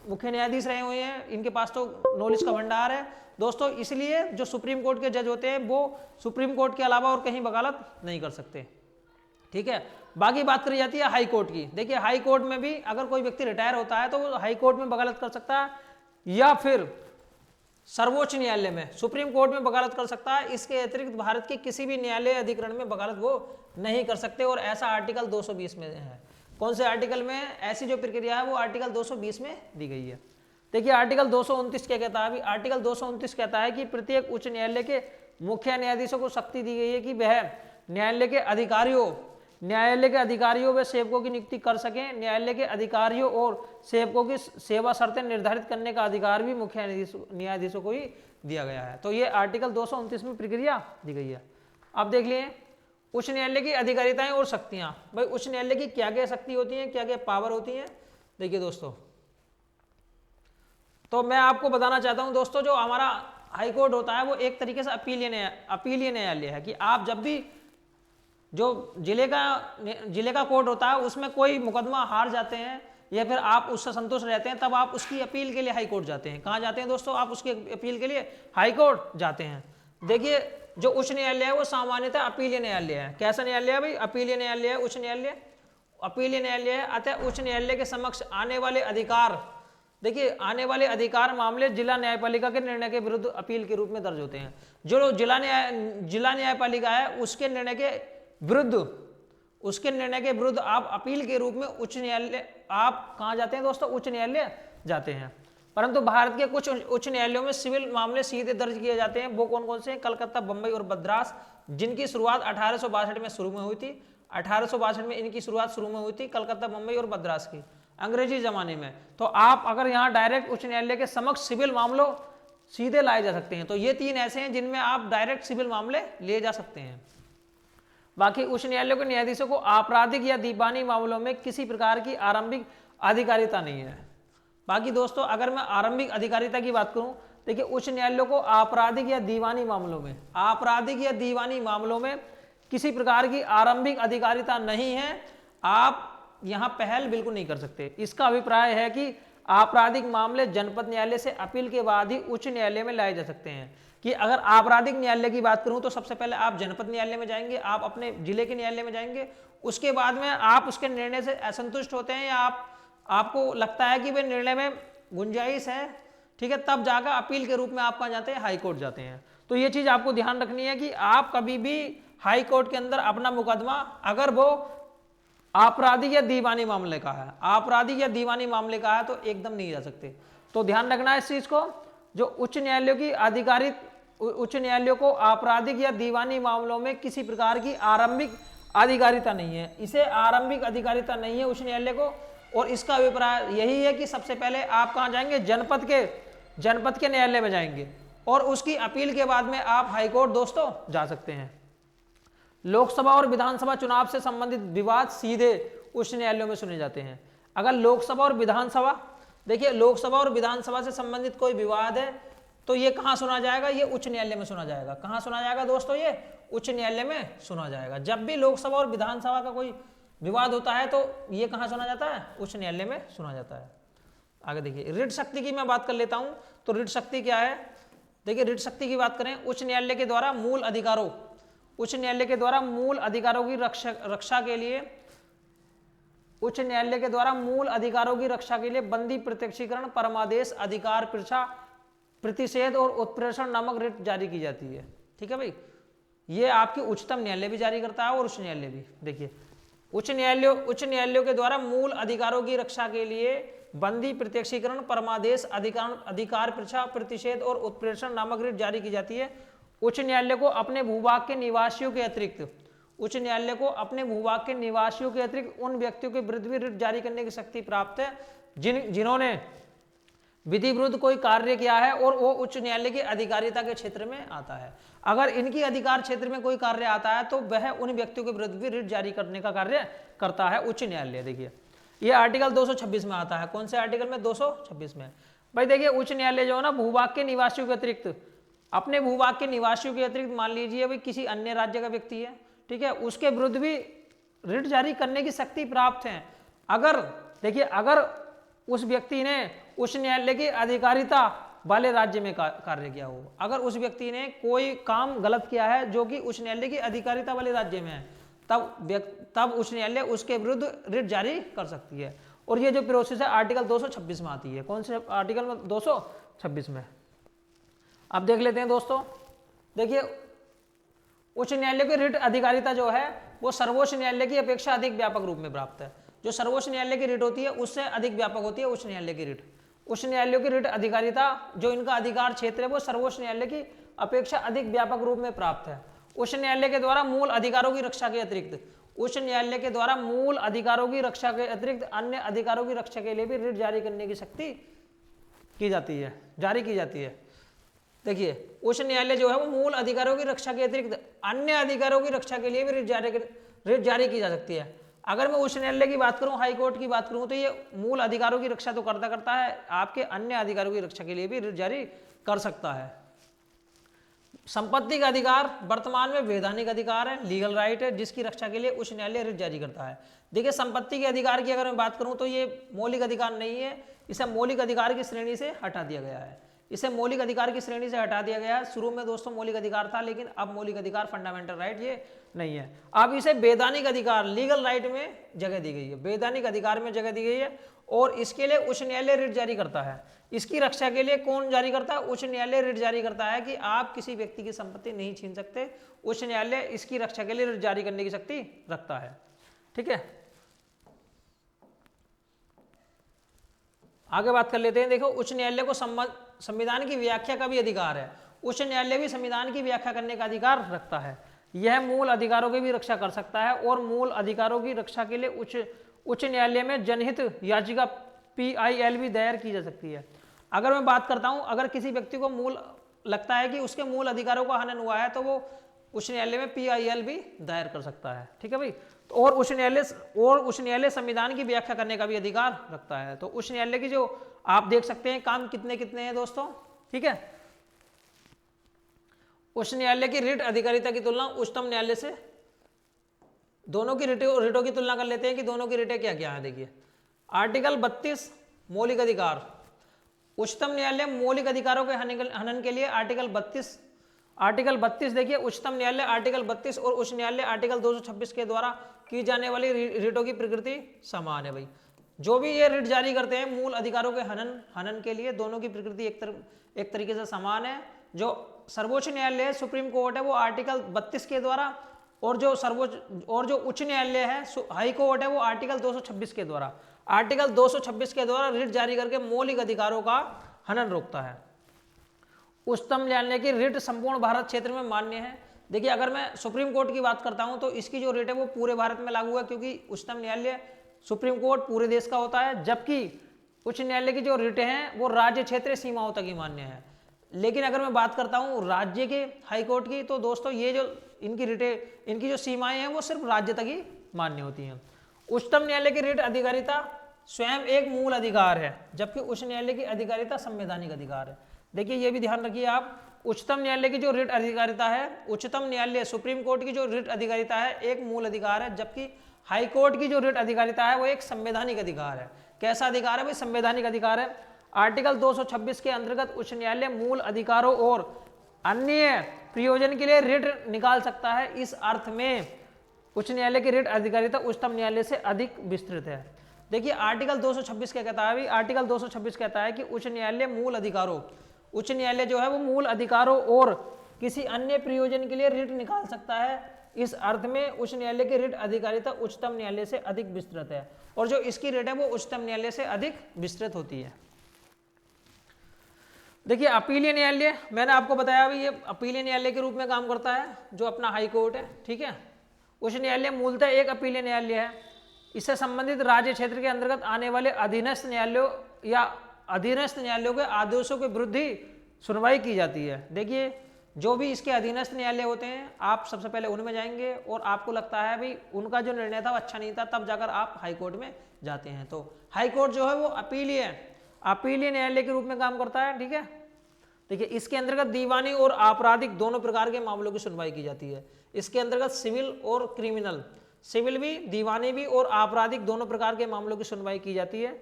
मुख्य न्यायाधीश रहे हुए हैं, इनके पास तो नॉलेज का भंडार है दोस्तों। इसलिए जो सुप्रीम कोर्ट के जज होते हैं वो सुप्रीम कोर्ट के अलावा और कहीं वकालत नहीं कर सकते। ठीक है। बाकी बात करी जाती है हाई कोर्ट की। देखिए, हाई कोर्ट में भी अगर कोई व्यक्ति रिटायर होता है तो वो हाई कोर्ट में वकालत कर सकता है या फिर सर्वोच्च न्यायालय में, सुप्रीम कोर्ट में वकालत कर सकता है। इसके अतिरिक्त भारत के किसी भी न्यायालय अधिकरण में वकालत वो नहीं कर सकते, और ऐसा आर्टिकल 220 में है। कौन से आर्टिकल में ऐसी जो प्रक्रिया है वो आर्टिकल 220 में दी गई है। देखिए, आर्टिकल 229 क्या कहता है? अभी आर्टिकल 229 कहता है कि प्रत्येक उच्च न्यायालय के मुख्य न्यायाधीशों को शक्ति दी गई है कि वह न्यायालय के अधिकारियों व सेवकों की नियुक्ति कर सकें। न्यायालय के अधिकारियों और सेवकों की सेवा शर्तें निर्धारित करने का अधिकार भी मुख्य न्यायाधीशों को ही दिया गया है। तो ये आर्टिकल 229 में प्रक्रिया दी गई है। अब देख लिए उच्च न्यायालय की अधिकारिताएं और शक्तियां। भाई उच्च न्यायालय की क्या क्या शक्ति होती हैं, क्या क्या पावर होती हैं? देखिए दोस्तों, तो मैं आपको बताना चाहता हूं दोस्तों, जो हमारा हाई कोर्ट होता है वो एक तरीके से अपीलीय न्यायालय है कि आप जब भी जो जिले का कोर्ट होता है उसमें कोई मुकदमा हार जाते हैं या फिर आप उससे संतुष्ट रहते हैं, तब आप उसकी अपील के लिए हाई कोर्ट जाते हैं। कहाँ जाते हैं दोस्तों? आप उसकी अपील के लिए हाई कोर्ट जाते हैं। देखिए, जो उच्च न्यायालय है वो सामान्यतः अपीलीय न्यायालय है। कैसा न्यायालय है भाई? अपीलीय न्यायालय है। उच्च न्यायालय अपीलीय न्यायालय है। अतः उच्च न्यायालय के समक्ष आने वाले अधिकार, देखिए, आने वाले अधिकार मामले जिला न्यायपालिका के निर्णय के विरुद्ध अपील के रूप में दर्ज होते हैं। जो जिला न्यायपालिका है उसके निर्णय के विरुद्ध आप अपील के रूप में उच्च न्यायालय, आप कहाँ जाते हैं दोस्तों? उच्च न्यायालय जाते हैं। परंतु भारत के कुछ उच्च न्यायालयों में सिविल मामले सीधे दर्ज किए जाते हैं। वो कौन कौन से हैं? कलकत्ता, बंबई और मद्रास, जिनकी शुरुआत 1862 में शुरू में हुई थी। 1862 में इनकी शुरुआत शुरू में हुई थी, कलकत्ता, बंबई और मद्रास की, अंग्रेजी जमाने में। तो आप अगर यहाँ डायरेक्ट उच्च न्यायालय के समक्ष सिविल मामलों सीधे लाए जा सकते हैं। तो ये तीन ऐसे हैं जिनमें आप डायरेक्ट सिविल मामले ले जा सकते हैं। बाकी उच्च न्यायालय के न्यायाधीशों को आपराधिक या दीवानी मामलों में किसी प्रकार की आरंभिक अधिकारिता नहीं है। बाकी दोस्तों, अगर मैं आरंभिक अधिकारिता की बात करूं, देखिए, उच्च न्यायालयों को आपराधिक या दीवानी मामलों में किसी प्रकार की आरंभिक अधिकारिता नहीं है। आप यहां पहल बिल्कुल नहीं कर सकते। इसका अभिप्राय है कि आपराधिक मामले जनपद न्यायालय से अपील के बाद ही उच्च न्यायालय में लाए जा सकते हैं। कि अगर आपराधिक न्यायालय की बात करूं तो सबसे पहले आप जनपद न्यायालय में जाएंगे, आप अपने जिले के न्यायालय में जाएंगे, उसके बाद में आप उसके निर्णय से असंतुष्ट होते हैं या आपको लगता है कि वे निर्णय में गुंजाइश है, ठीक है, तब जाकर अपील के रूप में आप कहाँ जाते हैं? हाई कोर्ट जाते हैं। तो ये चीज आपको ध्यान रखनी है कि आप कभी भी हाई कोर्ट के अंदर अपना मुकदमा, अगर वो आपराधिक या दीवानी मामले का है, तो एकदम नहीं जा सकते। तो ध्यान रखना है इस चीज को। जो उच्च न्यायालयों को आपराधिक या दीवानी मामलों में किसी प्रकार की अधिकारिता नहीं है, इसे आरंभिक अधिकारिता नहीं है उच्च न्यायालय को। और इसका अभिप्राय यही है कि सबसे पहले आप कहाँ जाएंगे, जनपद के न्यायालय में जाएंगे और उसकी अपील के बाद में आप हाईकोर्ट दोस्तों जा सकते हैं। लोकसभा और विधानसभा चुनाव से संबंधित विवाद सीधे उच्च न्यायालयों में सुने जाते हैं। अगर लोकसभा और विधानसभा, देखिए लोकसभा और विधानसभा से संबंधित कोई विवाद है तो ये कहाँ सुना जाएगा, ये उच्च न्यायालय में सुना जाएगा। कहाँ सुना जाएगा दोस्तों, ये उच्च न्यायालय में सुना जाएगा। जब भी लोकसभा और विधानसभा का कोई विवाद होता है तो ये कहाँ सुना जाता है, उच्च न्यायालय में सुना जाता है। आगे देखिए रिट शक्ति की मैं बात कर लेता हूँ। तो रिट शक्ति क्या है, देखिए रिट शक्ति की बात करें, उच्च न्यायालय के द्वारा मूल अधिकारों की रक्षा के लिए, उच्च न्यायालय के द्वारा मूल अधिकारों की रक्षा के लिए बंदी, प्रत्यक्षीकरण, परमादेश, अधिकार परीक्षा, प्रतिषेध और उत्प्रेषण नामक रिट जारी की जाती है। ठीक है भाई, ये आपकी उच्चतम न्यायालय भी जारी करता है और उच्च न्यायालय भी। देखिए उच्च न्यायालयों के द्वारा मूल अधिकारों की रक्षा के लिए बंदी, प्रत्यक्षीकरण, परमादेश, अधिकार परीक्षा, प्रतिषेध और उत्प्रेषण नामक रिट जारी की जाती है। उच्च न्यायालय को अपने भूभाग के निवासियों के अतिरिक्त उन व्यक्तियों के विरुद्ध भी रिट जारी करने की शक्ति प्राप्त है जिन्होंने विधि विरुद्ध कोई कार्य किया है और वो उच्च न्यायालय की अधिकारिता के क्षेत्र में आता है। अगर इनकी अधिकार क्षेत्र में कोई कार्य आता है तो वह उन व्यक्तियों के विरुद्ध भी रिट जारी करने का कार्य करता है उच्च न्यायालय। देखिए ये आर्टिकल 226 में आता है। कौन से आर्टिकल में, 226 में। भाई देखिए उच्च न्यायालय जो है ना, भूभाग के निवासियों के अतिरिक्त, अपने भूभाग के निवासियों के अतिरिक्त मान लीजिए भाई किसी अन्य राज्य का व्यक्ति है, ठीक है, उसके विरुद्ध भी रिट जारी करने की शक्ति प्राप्त है। अगर देखिए अगर उस व्यक्ति ने उच्च न्यायालय की अधिकारिता वाले राज्य में कार्य किया हो, अगर उस व्यक्ति ने कोई काम गलत किया है जो कि उच्च न्यायालय की अधिकारिता वाले राज्य में है, तब उच्च न्यायालय उसके विरुद्ध रिट जारी कर सकती है। और ये जो प्रोसेस है आर्टिकल 226 में आती है। कौन से आर्टिकल में, 226 में। अब देख लेते हैं दोस्तों, देखिए उच्च न्यायालय की रिट अधिकारिता जो है वो सर्वोच्च न्यायालय की अपेक्षा अधिक व्यापक रूप में प्राप्त है। जो सर्वोच्च न्यायालय की रिट होती है उससे अधिक व्यापक होती है उच्च न्यायालय की रिट। उच्च न्यायालयों की रिट अधिकारिता जो इनका अधिकार क्षेत्र है वो सर्वोच्च न्यायालय की अपेक्षा अधिक व्यापक रूप में प्राप्त है। उच्च न्यायालय के द्वारा मूल अधिकारों की रक्षा के अतिरिक्त, उच्च न्यायालय के द्वारा मूल अधिकारों की रक्षा के अतिरिक्त अन्य अधिकारों की रक्षा के लिए भी रिट जारी करने की शक्ति जारी की जाती है। देखिए उच्च न्यायालय जो है वो मूल अधिकारों की रक्षा के अतिरिक्त अन्य अधिकारों की रक्षा के लिए भी रिट जारी की जा सकती है। अगर मैं उच्च न्यायालय की बात करूं, हाई कोर्ट की बात करूं, तो ये मूल अधिकारों की रक्षा तो करता है, आपके अन्य अधिकारों की रक्षा के लिए भी रिट जारी कर सकता है। संपत्ति का अधिकार वर्तमान में वैधानिक अधिकार है, लीगल राइट है, जिसकी रक्षा के लिए उच्च न्यायालय रिट जारी करता है। देखिए संपत्ति के अधिकार की अगर मैं बात करूं तो ये मौलिक अधिकार नहीं है, इसे मौलिक अधिकार की श्रेणी से हटा दिया गया है। शुरू में दोस्तों मौलिक अधिकार था, लेकिन अब मौलिक अधिकार फंडामेंटल राइट ये नहीं है। अब इसे वैधानिक अधिकार, लीगल राइट में जगह दी गई है, वैधानिक अधिकार में जगह दी गई है। और इसके लिए उच्च न्यायालय रिट जारी करता है। इसकी रक्षा के लिए कौन जारी करता है, उच्च न्यायालय रिट जारी करता है कि आप किसी व्यक्ति की संपत्ति नहीं छीन सकते। उच्च न्यायालय इसकी रक्षा के लिए रिट जारी करने की शक्ति रखता है। ठीक है, आगे बात कर लेते हैं। देखो उच्च न्यायालय को संविधान की व्याख्या का भी अधिकार है। उच्च न्यायालय भी संविधान की व्याख्या करने का अधिकार रखता है। यह मूल अधिकारों की भी रक्षा कर सकता है और मूल अधिकारों की रक्षा के लिए उच्च न्यायालय में जनहित याचिका PIL भी दायर की जा सकती है। अगर मैं बात करता हूं, अगर किसी व्यक्ति को लगता है कि उसके मूल अधिकारों का हनन हुआ है तो वो उच्च न्यायालय में PIL भी दायर कर सकता है। ठीक है भाई, तो और उच्च न्यायालय संविधान की व्याख्या करने का भी अधिकार रखता है। तो उच्च न्यायालय की जो आप देख सकते हैं काम कितने कितने हैं दोस्तों। ठीक है, उच्च न्यायालय की रिट अधिकारिता की तुलना उच्चतम न्यायालय से, दोनों की रिटों की तुलना कर लेते हैं कि दोनों की रिटें क्या क्या है। देखिए आर्टिकल 32 मौलिक अधिकार, उच्चतम न्यायालय मौलिक अधिकारों के हनन के लिए आर्टिकल 32 देखिए उच्चतम न्यायालय आर्टिकल 32 और उच्च न्यायालय आर्टिकल 226 के द्वारा की जाने वाली रिटों की प्रकृति समान है। भाई जो भी ये रिट जारी करते हैं मूल अधिकारों के हनन के लिए, दोनों की प्रकृति एक तरीके से समान है। जो सर्वोच्च न्यायालय सुप्रीम कोर्ट है वो आर्टिकल 32 के द्वारा, और जो उच्च न्यायालय है हाई कोर्ट है वो आर्टिकल 226 के द्वारा रिट जारी करके मौलिक अधिकारों का हनन रोकता है। उच्चतम न्यायालय की रिट संपूर्ण भारत क्षेत्र में मान्य है। देखिए अगर मैं सुप्रीम कोर्ट की बात करता हूं तो इसकी जो रेट है वो पूरे भारत में लागू है, क्योंकि उच्चतम न्यायालय सुप्रीम कोर्ट पूरे देश का होता है, जबकि उच्च न्यायालय की जो रेटें हैं वो राज्य क्षेत्रीय सीमाओं तक ही मान्य है। लेकिन अगर मैं बात करता हूं राज्य के हाई कोर्ट की, तो दोस्तों ये जो इनकी रेटें, इनकी जो सीमाएं हैं वो सिर्फ राज्य तक ही मान्य होती हैं। उच्चतम न्यायालय की रेट अधिकारिता स्वयं एक मूल अधिकार है, जबकि उच्च न्यायालय की अधिकारिता संवैधानिक अधिकार है। देखिए ये भी ध्यान रखिए आप, उच्चतम न्यायालय की जो रिट अधिकारिता है, उच्चतम न्यायालय सुप्रीम कोर्ट की जो रिट अधिकारिता है एक मूल अधिकार है, जबकि हाई कोर्ट की जो रिट अधिकारिता है वो एक संवैधानिक अधिकार है। कैसा अधिकार है भाई? संवैधानिक अधिकार है। आर्टिकल 226 के अंतर्गत उच्च न्यायालय मूल अधिकारों और अन्य प्रयोजन के लिए रिट निकाल सकता है। इस अर्थ में उच्च न्यायालय की रिट अधिकारिता उच्चतम न्यायालय से अधिक विस्तृत है। देखिए आर्टिकल 226 क्या कहता है भाई? आर्टिकल 226 कहता है कि उच्च न्यायालय मूल अधिकारों, उच्च न्यायालय जो है वो मूल अधिकारों और किसी अन्य प्रयोजन के लिए रिट निकाल सकता है। इस अर्थ में उच्च न्यायालय की रिट अधिकारिता उच्चतम न्यायालय से अधिक विस्तृत है, और जो इसकी रिट है वो उच्चतम न्यायालय से अधिक विस्तृत होती है। देखिए अपीलीय न्यायालय, मैंने आपको बताया अभी, ये अपीलीय न्यायालय के रूप में काम करता है, जो अपना हाई कोर्ट है, ठीक है। उच्च न्यायालय मूलतः एक अपीलीय न्यायालय है। इससे संबंधित राज्य क्षेत्र के अंतर्गत आने वाले अधीनस्थ न्यायालयों या अधीनस्थ न्यायालयों के आदेशों के विरुद्ध ही सुनवाई की जाती है। देखिए जो भी इसके अधीनस्थ न्यायालय होते हैं, आप सबसे पहले उनमें जाएंगे और आपको लगता है भाई उनका जो निर्णय था वो अच्छा नहीं था, तब जाकर आप हाई कोर्ट में जाते हैं। तो हाई कोर्ट जो है वो अपीलीय न्यायालय के रूप में काम करता है, ठीक है। देखिए इसके अंतर्गत दीवानी और आपराधिक दोनों प्रकार के मामलों की सुनवाई की जाती है। इसके अंतर्गत सिविल और क्रिमिनल, सिविल भी, दीवानी भी और आपराधिक दोनों प्रकार के मामलों की सुनवाई की जाती है।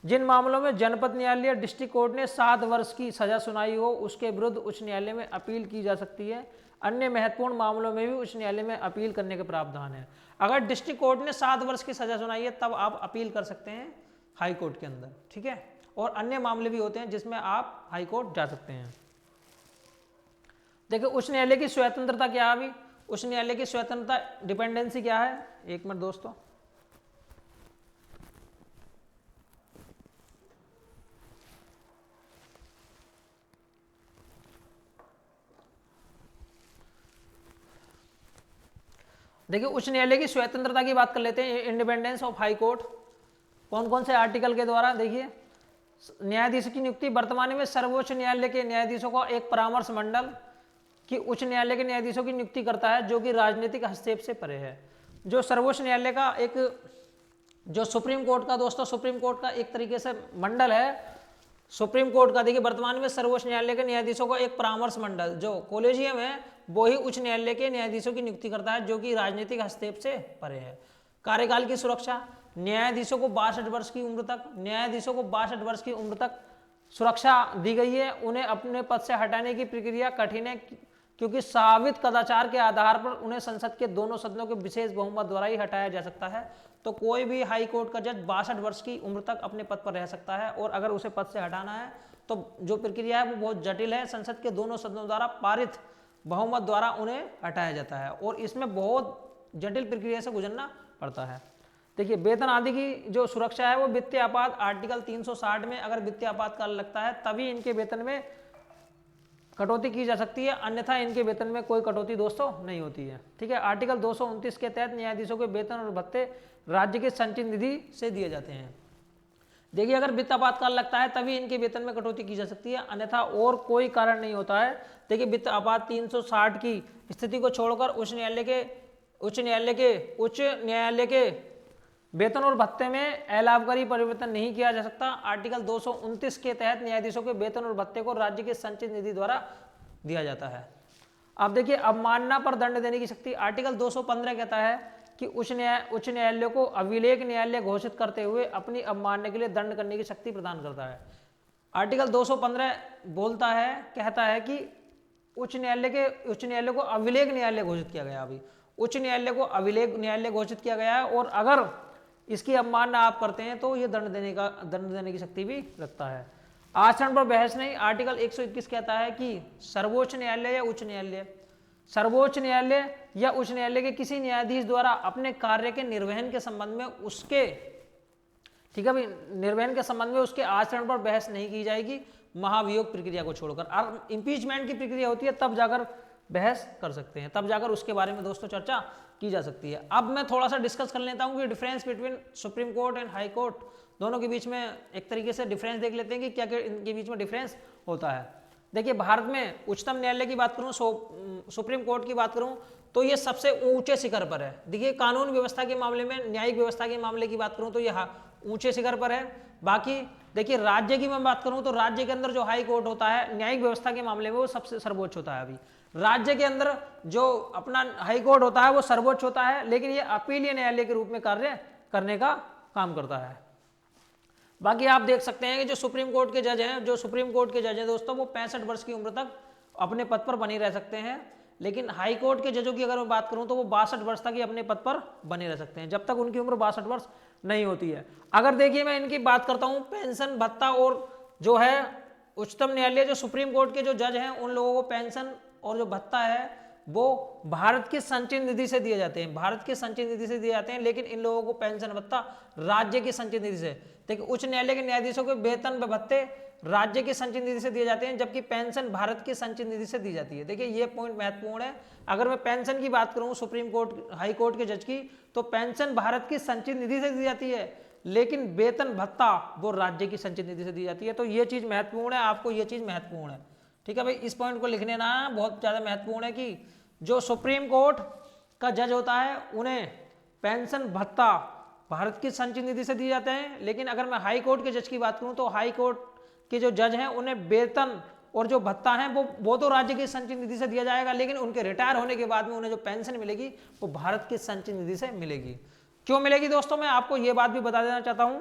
जिन मामलों में जनपद न्यायालय या डिस्ट्रिक्ट कोर्ट ने 7 वर्ष की सजा सुनाई हो उसके विरुद्ध उच्च न्यायालय में अपील की जा सकती है। अन्य महत्वपूर्ण मामलों में भी उच्च न्यायालय में अपील करने के प्रावधान है। अगर डिस्ट्रिक्ट कोर्ट ने 7 वर्ष की सजा सुनाई है तब आप अपील कर सकते हैं हाई कोर्ट के अंदर, ठीक है। और अन्य मामले भी होते हैं जिसमें आप हाई कोर्ट जा सकते हैं। देखिए उच्च न्यायालय की स्वतंत्रता क्या है? अभी उच्च न्यायालय की स्वतंत्रता, डिपेंडेंसी क्या है? एक मिनट दोस्तों, देखिए उच्च न्यायालय की स्वतंत्रता की बात कर लेते हैं। इंडिपेंडेंस ऑफ हाई कोर्ट कौन कौन से आर्टिकल के द्वारा? देखिए न्यायाधीश की नियुक्ति, वर्तमान में सर्वोच्च न्यायालय के न्यायाधीशों का एक परामर्श मंडल कि उच्च न्यायालय के न्यायाधीशों की नियुक्ति करता है, जो कि राजनीतिक हस्तक्षेप से परे है। जो सर्वोच्च न्यायालय का एक, जो सुप्रीम कोर्ट का, दोस्तों सुप्रीम कोर्ट का एक तरीके से मंडल है सुप्रीम कोर्ट का। देखिए वर्तमान में सर्वोच्च न्यायालय के न्यायाधीशों का एक परामर्श मंडल, जो कोलेजियम है, वो ही उच्च न्यायालय के न्यायाधीशों की नियुक्ति करता है, जो कि राजनीतिक हस्तक्षेप से परे है। कार्यकाल की सुरक्षा, न्यायाधीशों को 62 वर्ष की उम्र तक, न्यायाधीशों को 62 वर्ष की उम्र तक सुरक्षा दी गई है। उन्हें अपने पद से हटाने की प्रक्रिया कठिन है, क्योंकि साबित कदाचार के आधार पर उन्हें संसद के दोनों सदनों के विशेष बहुमत द्वारा ही हटाया जा सकता है। तो कोई भी हाई कोर्ट का जज 62 वर्ष की उम्र तक अपने पद पर रह सकता है, और अगर उसे पद से हटाना है तो जो प्रक्रिया है वो बहुत जटिल है। संसद के दोनों सदनों द्वारा पारित बहुमत द्वारा उन्हें हटाया जाता है, और इसमें बहुत जटिल प्रक्रिया से गुजरना पड़ता है। देखिए वेतन आदि की जो सुरक्षा है वो वित्तीय आपात, आर्टिकल 360 में अगर वित्तीय आपातकाल लगता है तभी इनके वेतन में कटौती की जा सकती है, अन्यथा इनके वेतन में कोई कटौती दोस्तों नहीं होती है, ठीक है। आर्टिकल 229 के तहत न्यायाधीशों के वेतन और भत्ते राज्य के संचित निधि से दिए जाते हैं। देखिए अगर वित्त आपातकाल लगता है तभी इनके वेतन में कटौती की जा सकती है, अन्यथा और कोई कारण नहीं होता है। देखिए वित्त आपात 360 की स्थिति को छोड़कर उच्च न्यायालय के वेतन और भत्ते में अलाभकारी परिवर्तन नहीं किया जा सकता। आर्टिकल 229 के तहत न्यायाधीशों के वेतन और भत्ते को राज्य के संचित निधि द्वारा दिया जाता है। अब देखिए अवमानना पर दंड देने की शक्ति, आर्टिकल 215 कहता है कि उच्च न्यायालय को अभिलेख न्यायालय घोषित करते हुए अपनी अवमानना के लिए दंड करने की शक्ति प्रदान करता है। आर्टिकल 215 कहता है कि उच्च न्यायालय को अभिलेख न्यायालय घोषित किया गया। अभी उच्च न्यायालय को अभिलेख न्यायालय घोषित किया गया है, और अगर इसकी अवमानना आप करते हैं तो ये दंड देने की शक्ति भी रखता है। आचरण पर बहस नहीं, आर्टिकल 121 कहता है कि सर्वोच्च न्यायालय या उच्च न्यायालय के किसी न्यायाधीश द्वारा अपने कार्य के निर्वहन के संबंध में उसके, ठीक है भाई, निर्वहन के संबंध में उसके आचरण पर बहस नहीं की जाएगी, महाभियोग प्रक्रिया को छोड़कर। और इम्पीचमेंट की प्रक्रिया होती है तब जाकर बहस कर सकते हैं, तब जाकर उसके बारे में दोस्तों चर्चा की जा सकती है। अब मैं थोड़ा सा डिस्कस कर लेता हूँ कि difference between supreme court and high court, दोनों के बीच में एक तरीके से डिफरेंस देख लेते हैं कि क्या क्या इनके बीच में डिफरेंस होता है। देखिए भारत में उच्चतम न्यायालय की बात करूँ, सुप्रीम कोर्ट की बात करूँ, तो ये सबसे ऊंचे शिखर पर है। देखिए कानून व्यवस्था के मामले में, न्यायिक व्यवस्था के मामले की बात करूँ तो ये ऊंचे शिखर पर है। बाकी देखिए राज्य की मैं बात करूँ तो राज्य के अंदर जो हाई कोर्ट होता है न्यायिक व्यवस्था के मामले में वो सबसे सर्वोच्च होता है। अभी राज्य के अंदर जो अपना हाई कोर्ट होता है वो सर्वोच्च होता है, लेकिन ये अपीलीय न्यायालय के रूप में कार्य करने का काम करता है। बाकी आप देख सकते हैं कि जो सुप्रीम कोर्ट के जज हैं, दोस्तों वो 65 वर्ष की उम्र तक अपने पद पर बने रह सकते हैं, लेकिन हाई कोर्ट के जजों की अगर मैं बात करूं तो वो 62 वर्ष तक ही अपने पद पर बने रह सकते हैं, जब तक उनकी उम्र 62 वर्ष नहीं होती है। अगर देखिए मैं इनकी बात करता हूं पेंशन भत्ता और जो है उच्चतम न्यायालय जो सुप्रीम कोर्ट के जो जज हैं उन लोगों को पेंशन और जो भत्ता है वो भारत के संचय निधि से दिए जाते हैं, लेकिन इन लोगों को पेंशन भत्ता राज्य की संचय निधि से। देखिए उच्च न्यायालय के न्यायाधीशों के वेतन व भत्ते राज्य की संचय निधि से दिए जाते हैं, जबकि पेंशन भारत की संचय निधि से दी जाती है। देखिए ये पॉइंट महत्वपूर्ण है। अगर मैं पेंशन की बात करूं सुप्रीम कोर्ट हाई कोर्ट के जज की, तो पेंशन भारत की संचय निधि से दी जाती है, लेकिन वेतन भत्ता वो राज्य की संचय निधि से दी जाती है। तो ये चीज महत्वपूर्ण है, आपको ये चीज महत्वपूर्ण है, ठीक है भाई। इस पॉइंट को लिखने ना बहुत ज्यादा महत्वपूर्ण है कि जो सुप्रीम कोर्ट का जज होता है उन्हें पेंशन भत्ता भारत की संचय निधि से दिए जाते हैं, लेकिन अगर मैं हाई कोर्ट के जज की बात करूं तो हाई कोर्ट के जो जज हैं उन्हें वेतन और जो भत्ता है वो तो राज्य की संचय निधि से दिया जाएगा, लेकिन उनके रिटायर होने के बाद में उन्हें जो पेंशन मिलेगी वो भारत की संचय निधि से मिलेगी। क्यों मिलेगी दोस्तों, मैं आपको ये बात भी बता देना चाहता हूं,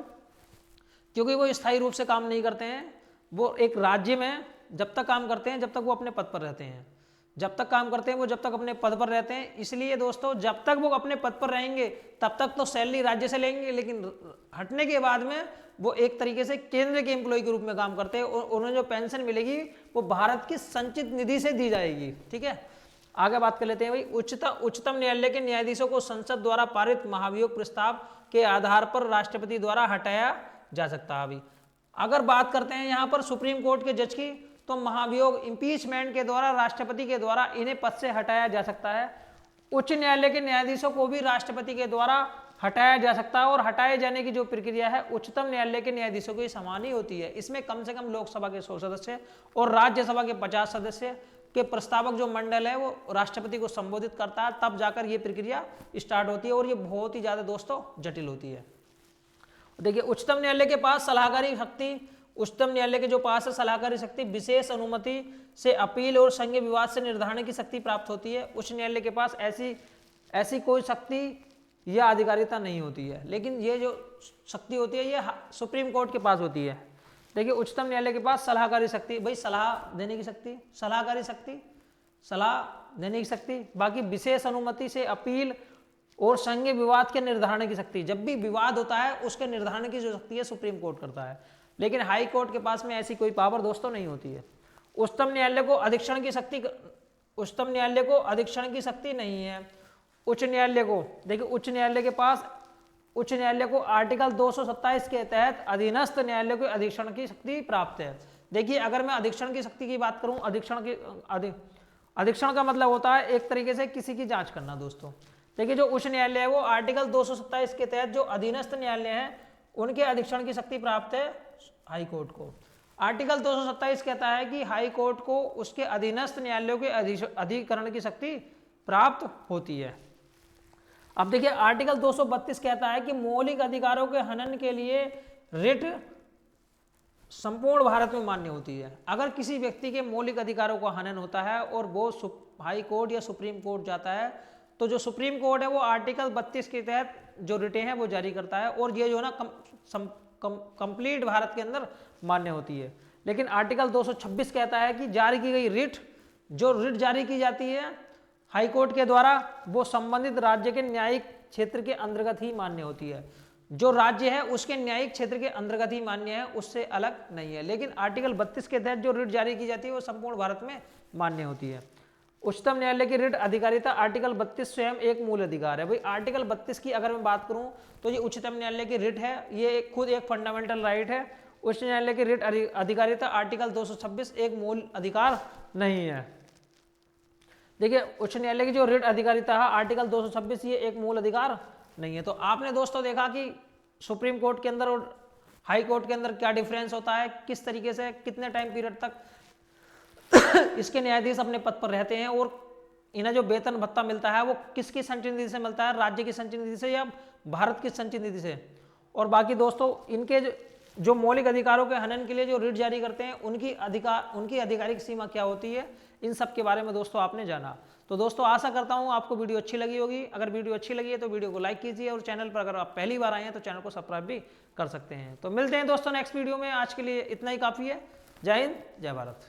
क्योंकि वो स्थायी रूप से काम नहीं करते हैं, वो एक राज्य में जब तक काम करते हैं जब तक वो अपने पद पर रहते हैं, जब तक काम करते हैं वो जब तक अपने पद पर रहते हैं। इसलिए दोस्तों जब तक वो अपने पद पर रहेंगे तब तक तो सैलरी राज्य से लेंगे, लेकिन हटने के बाद में वो एक तरीके से केंद्र के एम्प्लॉय के रूप में काम करते हैं और उन्हें जो पेंशन मिलेगी वो भारत की संचित निधि से दी जाएगी, ठीक है। आगे बात कर लेते हैं भाई, उच्चतम न्यायालय के न्यायाधीशों को संसद द्वारा पारित महाभियोग प्रस्ताव के आधार पर राष्ट्रपति द्वारा हटाया जा सकता है। अभी अगर बात करते हैं यहाँ पर सुप्रीम कोर्ट के जज की, तो महाभियोग इंपीचमेंट के द्वारा राष्ट्रपति के द्वारा इन्हें पद से हटाया जा सकता है। उच्च न्यायालय के न्यायाधीशों को भी राष्ट्रपति के द्वारा हटाया जा सकता है, और हटाए जाने की जो प्रक्रिया है उच्चतम न्यायालय के न्यायाधीशों की समान ही होती है। इसमें कम से कम लोकसभा के 100 सदस्य और राज्यसभा के 50 सदस्य के प्रस्तावक जो मंडल है वो राष्ट्रपति को संबोधित करता है, तब जाकर ये प्रक्रिया स्टार्ट होती है, और ये बहुत ही ज्यादा दोस्तों जटिल होती है। देखिए उच्चतम न्यायालय के पास सलाहकारी शक्ति, उच्चतम न्यायालय के जो पास है सलाहकारी शक्ति, विशेष अनुमति से अपील और संघीय विवाद से निर्धारण की शक्ति प्राप्त होती है। उच्च न्यायालय के पास ऐसी कोई शक्ति या अधिकारिता नहीं होती है, लेकिन ये जो शक्ति होती है ये सुप्रीम कोर्ट के पास होती है। देखिए उच्चतम न्यायालय के पास सलाहकारी शक्ति, भाई सलाह देने की शक्ति, सलाहकारी शक्ति, सलाह देने की शक्ति। बाकी विशेष अनुमति से अपील और संघीय विवाद के निर्धारण की शक्ति, जब भी विवाद होता है उसके निर्धारण की जो शक्ति है सुप्रीम कोर्ट करता है, लेकिन हाई कोर्ट के पास में ऐसी कोई पावर दोस्तों नहीं होती है। उच्चतम न्यायालय को अधीक्षण की शक्ति, उच्चतम न्यायालय को अधीक्षण की शक्ति नहीं है। उच्च न्यायालय को देखिए, उच्च न्यायालय को आर्टिकल 227 के तहत अधीनस्थ न्यायालय को अधीक्षण की शक्ति प्राप्त है। देखिए अगर मैं अधीक्षण की शक्ति की बात करूं, अधीक्षण का मतलब होता है एक तरीके से किसी की जांच करना दोस्तों। देखिए जो उच्च न्यायालय है वो आर्टिकल 227 के तहत जो अधीनस्थ न्यायालय है उनके अधीक्षण की शक्ति प्राप्त है हाई कोर्ट को। आर्टिकल 227 कहता है कि हाई कोर्ट को उसके अधीनस्थ न्यायालयों के अधिकरण की शक्ति प्राप्त होती है। अब देखिए आर्टिकल 232 कहता है कि मौलिक अधिकारों के हनन के लिए रिट संपूर्ण भारत में मान्य होती है। अगर किसी व्यक्ति के मौलिक अधिकारों का हनन होता है और वो हाई कोर्ट या सुप्रीम कोर्ट जाता है, तो जो सुप्रीम कोर्ट है वो आर्टिकल 32 के तहत जो रिटें हैं वो जारी करता है, और ये जो है ना कंप्लीट भारत के अंदर मान्य होती है। लेकिन आर्टिकल 226 कहता है कि जारी की गई रिट, जो रिट जारी की जाती है हाई कोर्ट के द्वारा, वो संबंधित राज्य के न्यायिक क्षेत्र के अंतर्गत ही मान्य होती है। जो राज्य है उसके न्यायिक क्षेत्र के अंतर्गत ही मान्य है, उससे अलग नहीं है। लेकिन आर्टिकल 32 के तहत जो रिट जारी की जाती है वो संपूर्ण भारत में मान्य होती है। उच्चतम न्यायालय की रिट अधिकारिता, आर्टिकल 32 स्वयं एक मूल अधिकार है। भाई आर्टिकल 32 की अगर मैं बात करूं तो ये उच्चतम न्यायालय की रिट है, ये खुद एक फंडामेंटल राइट है। उच्च न्यायालय की रिट अधिकारिता आर्टिकल 226 एक मूल अधिकार नहीं है। देखिए उच्च न्यायालय की जो रिट अधिकारिता है आर्टिकल 226 ये एक मूल अधिकार नहीं है। तो आपने दोस्तों देखा कि सुप्रीम कोर्ट के अंदर और हाई कोर्ट के अंदर क्या डिफरेंस होता है, किस तरीके से कितने टाइम पीरियड तक इसके न्यायाधीश अपने पद पर रहते हैं और इन्हें जो वेतन भत्ता मिलता है वो किसकी संचित निधि से मिलता है, राज्य की संचित निधि से या भारत की संचित निधि से। और बाकी दोस्तों इनके जो मौलिक अधिकारों के हनन के लिए जो रिट जारी करते हैं उनकी आधिकारिक सीमा क्या होती है, इन सब के बारे में दोस्तों आपने जाना। तो दोस्तों आशा करता हूं आपको वीडियो अच्छी लगी होगी। अगर वीडियो अच्छी लगी है तो वीडियो को लाइक कीजिए और चैनल पर अगर आप पहली बार आए हैं तो चैनल को सब्सक्राइब भी कर सकते हैं। तो मिलते हैं दोस्तों नेक्स्ट वीडियो में, आज के लिए इतना ही काफ़ी है। जय हिंद, जय भारत।